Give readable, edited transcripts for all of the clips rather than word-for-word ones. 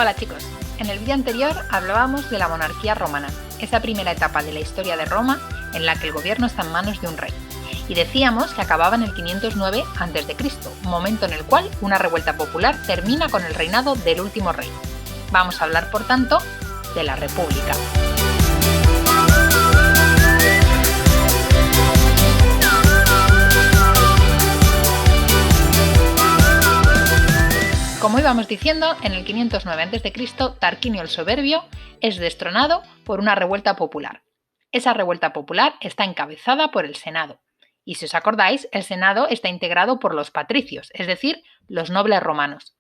Hola chicos, en el vídeo anterior hablábamos de la monarquía romana, esa primera etapa de la historia de Roma en la que el gobierno está en manos de un rey. Y decíamos que acababa en el 509 a.C., momento en el cual una revuelta popular termina con el reinado del último rey. Vamos a hablar, por tanto, de la República. Como íbamos diciendo, en el 509 a.C., Tarquinio el Soberbio es destronado por una revuelta popular. Esa revuelta popular está encabezada por el Senado. Y si os acordáis, el Senado está integrado por los patricios, es decir, los nobles romanos.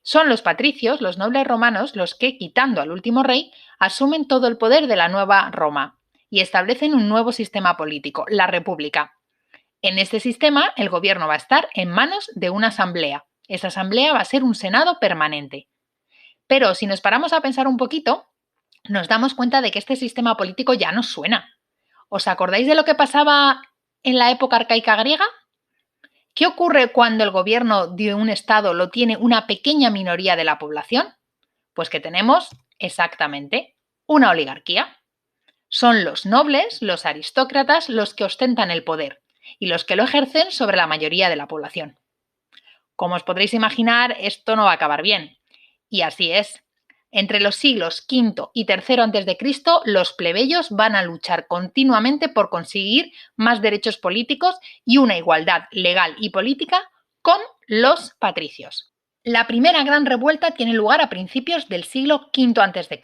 Son los patricios, los nobles romanos, los que, quitando al último rey, asumen todo el poder de la nueva Roma y establecen un nuevo sistema político, la República. En este sistema, el gobierno va a estar en manos de una asamblea. Esa asamblea va a ser un senado permanente. Pero si nos paramos a pensar un poquito, nos damos cuenta de que este sistema político ya nos suena. ¿Os acordáis de lo que pasaba en la época arcaica griega? ¿Qué ocurre cuando el gobierno de un estado lo tiene una pequeña minoría de la población? Pues que tenemos exactamente una oligarquía. Son los nobles, los aristócratas, los que ostentan el poder y los que lo ejercen sobre la mayoría de la población. Como os podréis imaginar, esto no va a acabar bien. Y así es. Entre los siglos V y III a.C., los plebeyos van a luchar continuamente por conseguir más derechos políticos y una igualdad legal y política con los patricios. La primera gran revuelta tiene lugar a principios del siglo V a.C.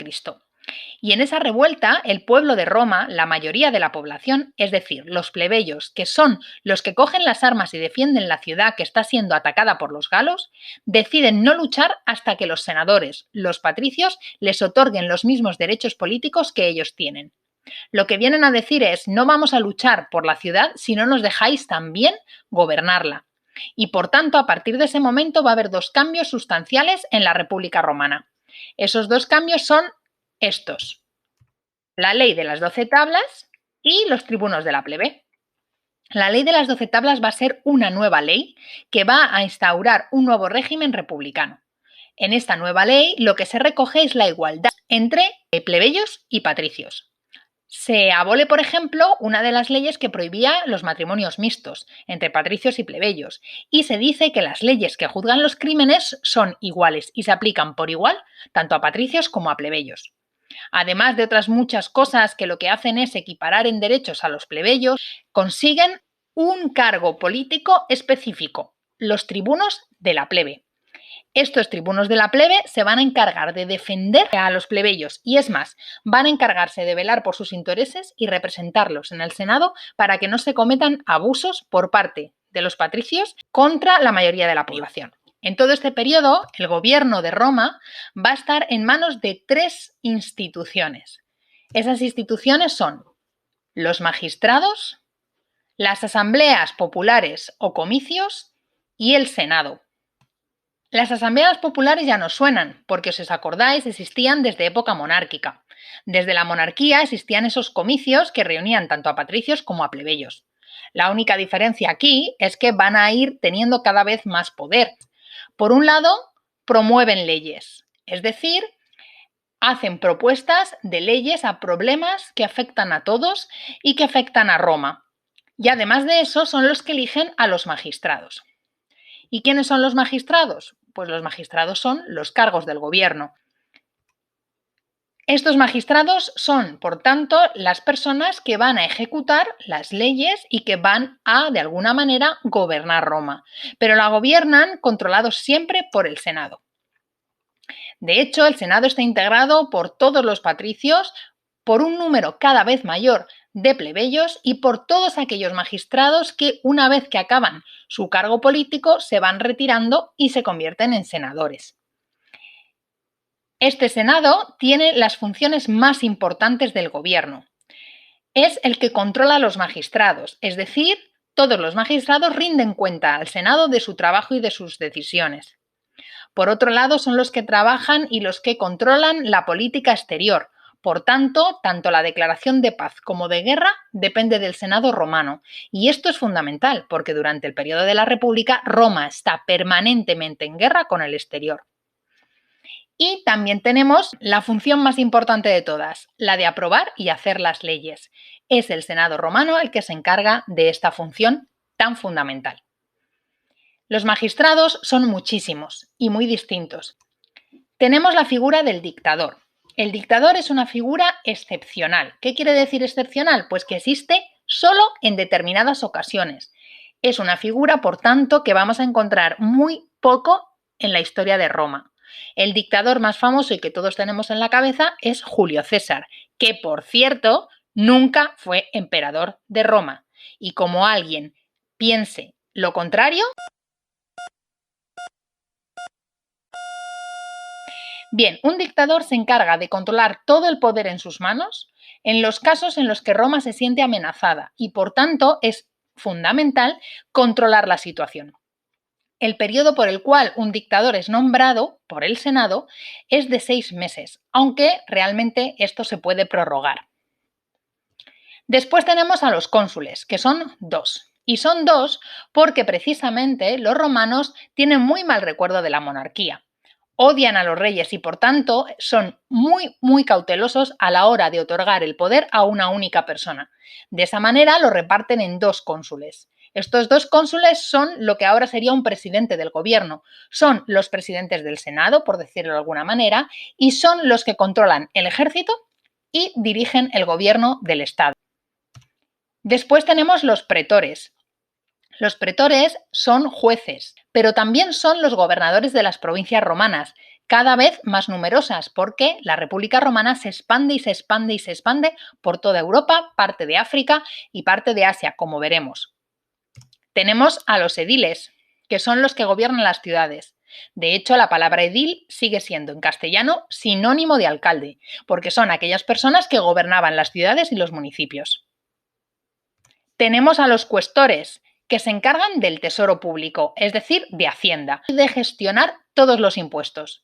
Y en esa revuelta, el pueblo de Roma, la mayoría de la población, es decir, los plebeyos, que son los que cogen las armas y defienden la ciudad que está siendo atacada por los galos, deciden no luchar hasta que los senadores, los patricios, les otorguen los mismos derechos políticos que ellos tienen. Lo que vienen a decir es: no vamos a luchar por la ciudad si no nos dejáis también gobernarla. Y por tanto, a partir de ese momento va a haber dos cambios sustanciales en la República Romana. Esos dos cambios son estos: la ley de las 12 tablas y los tribunos de la plebe. La ley de las 12 tablas va a ser una nueva ley que va a instaurar un nuevo régimen republicano. En esta nueva ley lo que se recoge es la igualdad entre plebeyos y patricios. Se abole, por ejemplo, una de las leyes que prohibía los matrimonios mixtos entre patricios y plebeyos, y se dice que las leyes que juzgan los crímenes son iguales y se aplican por igual tanto a patricios como a plebeyos. Además de otras muchas cosas que lo que hacen es equiparar en derechos a los plebeyos, consiguen un cargo político específico: los tribunos de la plebe. Estos tribunos de la plebe se van a encargar de defender a los plebeyos y, es más, van a encargarse de velar por sus intereses y representarlos en el Senado para que no se cometan abusos por parte de los patricios contra la mayoría de la población. En todo este periodo, el gobierno de Roma va a estar en manos de tres instituciones. Esas instituciones son los magistrados, las asambleas populares o comicios y el Senado. Las asambleas populares ya nos suenan, porque, si os acordáis, existían desde época monárquica. Desde la monarquía existían esos comicios que reunían tanto a patricios como a plebeyos. La única diferencia aquí es que van a ir teniendo cada vez más poder. Por un lado, promueven leyes, es decir, hacen propuestas de leyes a problemas que afectan a todos y que afectan a Roma. Y además de eso, son los que eligen a los magistrados. ¿Y quiénes son los magistrados? Pues los magistrados son los cargos del gobierno. Estos magistrados son, por tanto, las personas que van a ejecutar las leyes y que van a, de alguna manera, gobernar Roma, pero la gobiernan controlados siempre por el Senado. De hecho, el Senado está integrado por todos los patricios, por un número cada vez mayor de plebeyos y por todos aquellos magistrados que, una vez que acaban su cargo político, se van retirando y se convierten en senadores. Este Senado tiene las funciones más importantes del gobierno. Es el que controla a los magistrados, es decir, todos los magistrados rinden cuenta al Senado de su trabajo y de sus decisiones. Por otro lado, son los que trabajan y los que controlan la política exterior. Por tanto, tanto la declaración de paz como de guerra depende del Senado romano. Y esto es fundamental, porque durante el periodo de la República, Roma está permanentemente en guerra con el exterior. Y también tenemos la función más importante de todas, la de aprobar y hacer las leyes. Es el Senado romano el que se encarga de esta función tan fundamental. Los magistrados son muchísimos y muy distintos. Tenemos la figura del dictador. El dictador es una figura excepcional. ¿Qué quiere decir excepcional? Pues que existe solo en determinadas ocasiones. Es una figura, por tanto, que vamos a encontrar muy poco en la historia de Roma. El dictador más famoso y que todos tenemos en la cabeza es Julio César, que, por cierto, nunca fue emperador de Roma. Y como alguien piense lo contrario, bien, un dictador se encarga de controlar todo el poder en sus manos en los casos en los que Roma se siente amenazada y, por tanto, es fundamental controlar la situación. El periodo por el cual un dictador es nombrado por el Senado es de 6 meses, aunque realmente esto se puede prorrogar. Después tenemos a los cónsules, que son 2. Y son 2 porque precisamente los romanos tienen muy mal recuerdo de la monarquía. Odian a los reyes y, por tanto, son muy cautelosos a la hora de otorgar el poder a una única persona. De esa manera lo reparten en 2 cónsules. Estos 2 cónsules son lo que ahora sería un presidente del gobierno. Son los presidentes del Senado, por decirlo de alguna manera, y son los que controlan el ejército y dirigen el gobierno del Estado. Después tenemos los pretores. Los pretores son jueces, pero también son los gobernadores de las provincias romanas, cada vez más numerosas, porque la República Romana se expande y se expande y se expande por toda Europa, parte de África y parte de Asia, como veremos. Tenemos a los ediles, que son los que gobiernan las ciudades. De hecho, la palabra edil sigue siendo en castellano sinónimo de alcalde, porque son aquellas personas que gobernaban las ciudades y los municipios. Tenemos a los cuestores, que se encargan del tesoro público, es decir, de Hacienda, y de gestionar todos los impuestos.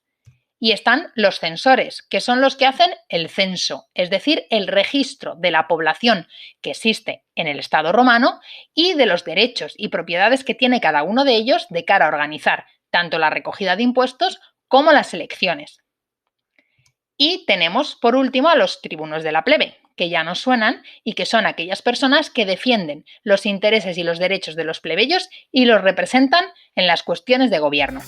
Y están los censores, que son los que hacen el censo, es decir, el registro de la población que existe en el Estado romano y de los derechos y propiedades que tiene cada uno de ellos de cara a organizar tanto la recogida de impuestos como las elecciones. Y tenemos, por último, a los tribunos de la plebe, que ya nos suenan y que son aquellas personas que defienden los intereses y los derechos de los plebeyos y los representan en las cuestiones de gobierno.